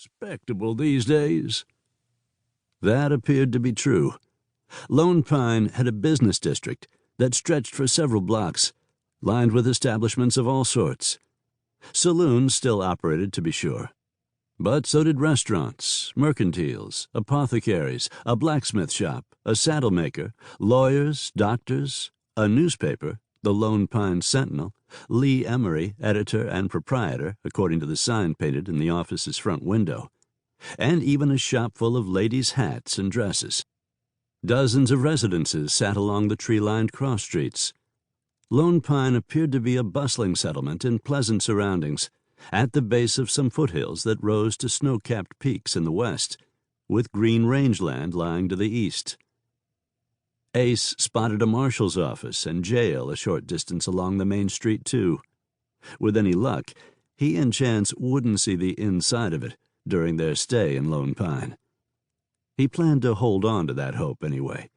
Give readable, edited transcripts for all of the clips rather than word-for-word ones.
respectable these days." That appeared to be true. Lone Pine had a business district that stretched for several blocks, lined with establishments of all sorts. Saloons still operated, to be sure. But so did restaurants, mercantiles, apothecaries, a blacksmith shop, a saddle maker, lawyers, doctors, a newspaper, the Lone Pine Sentinel, Lee Emery, editor and proprietor, according to the sign painted in the office's front window, and even a shop full of ladies' hats and dresses. Dozens of residences sat along the tree-lined cross streets. Lone Pine appeared to be a bustling settlement in pleasant surroundings, at the base of some foothills that rose to snow-capped peaks in the west, with green rangeland lying to the east. Ace spotted a marshal's office and jail a short distance along the main street, too. With any luck, he and Chance wouldn't see the inside of it during their stay in Lone Pine. He planned to hold on to that hope anyway.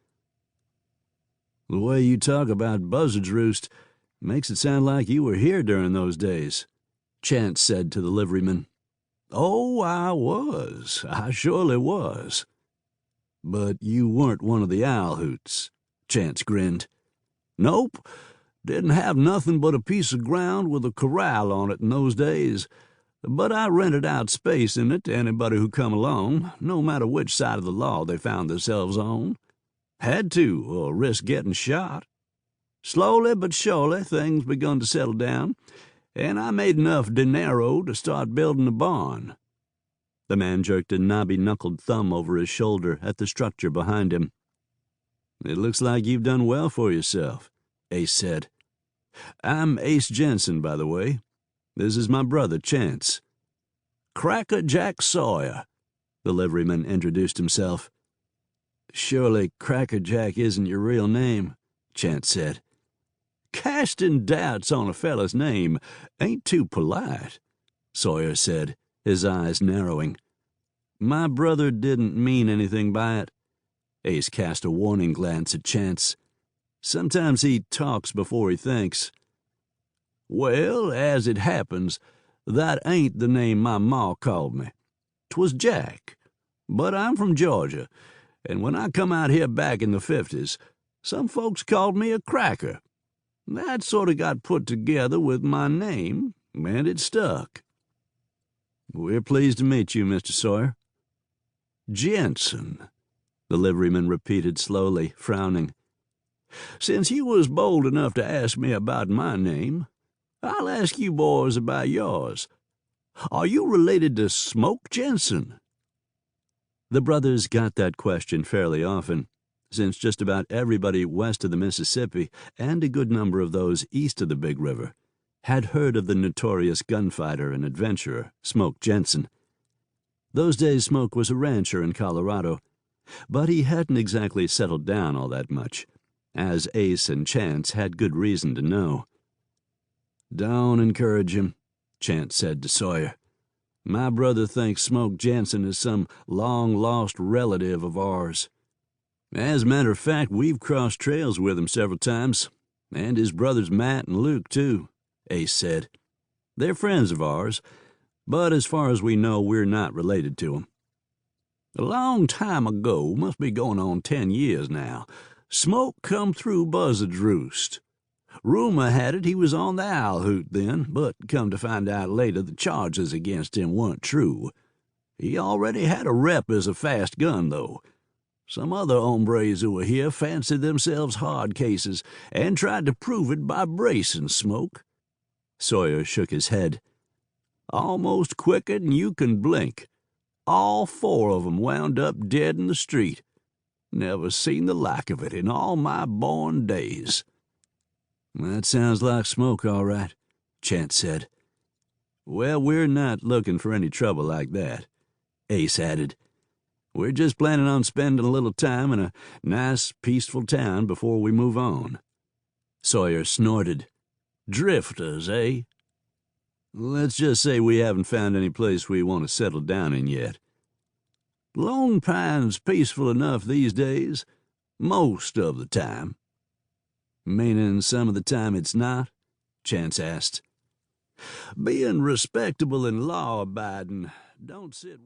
"The way you talk about Buzzard's Roost makes it sound like you were here during those days," Chance said to the liveryman. "Oh, I was. I surely was." "But you weren't one of the owl hoots," Chance grinned. "Nope. Didn't have nothing but a piece of ground with a corral on it in those days. But I rented out space in it to anybody who come along, no matter which side of the law they found themselves on. Had to, or risk getting shot. Slowly but surely things begun to settle down, and I made enough dinero to start building a barn." The man jerked a knobby-knuckled thumb over his shoulder at the structure behind him. "It looks like you've done well for yourself," Ace said. "I'm Ace Jensen, by the way. This is my brother, Chance." "Cracker Jack Sawyer," the liveryman introduced himself. "Surely Cracker Jack isn't your real name," Chance said. "Casting doubts on a fella's name ain't too polite," Sawyer said, his eyes narrowing. "My brother didn't mean anything by it." Ace cast a warning glance at Chance. "Sometimes he talks before he thinks." "Well, as it happens, that ain't the name my ma called me. 'Twas Jack. But I'm from Georgia, and when I come out here back in the 50s, some folks called me a cracker. That sort of got put together with my name, and it stuck." "We're pleased to meet you, Mr. Sawyer." "Jensen," the liveryman repeated slowly, frowning. "Since you was bold enough to ask me about my name, I'll ask you boys about yours. Are you related to Smoke Jensen?" The brothers got that question fairly often, since just about everybody west of the Mississippi, and a good number of those east of the Big River, had heard of the notorious gunfighter and adventurer, Smoke Jensen. Those days Smoke was a rancher in Colorado, but he hadn't exactly settled down all that much, as Ace and Chance had good reason to know. "Don't encourage him," Chance said to Sawyer. "My brother thinks Smoke Jensen is some long-lost relative of ours. As a matter of fact, we've crossed trails with him several times, and his brothers Matt and Luke, too," Ace said. "They're friends of ours, but as far as we know, we're not related to him. A long time ago, must be going on 10 years now, Smoke come through Buzzard's Roost. Rumor had it he was on the owl hoot then, but come to find out later the charges against him weren't true. He already had a rep as a fast gun, though. Some other hombres who were here fancied themselves hard cases and tried to prove it by bracing Smoke." Sawyer shook his head. "Almost quicker than you can blink. All 4 of 'em wound up dead in the street. Never seen the like of it in all my born days." "That sounds like Smoke, all right," Chance said. "Well, we're not looking for any trouble like that," Ace added. "We're just planning on spending a little time in a nice, peaceful town before we move on." Sawyer snorted. "Drifters, eh?" "Let's just say we haven't found any place we want to settle down in yet." "Lone Pine's peaceful enough these days, most of the time." "Meaning some of the time it's not?" Chance asked. "Being respectable and law-abiding don't sit well."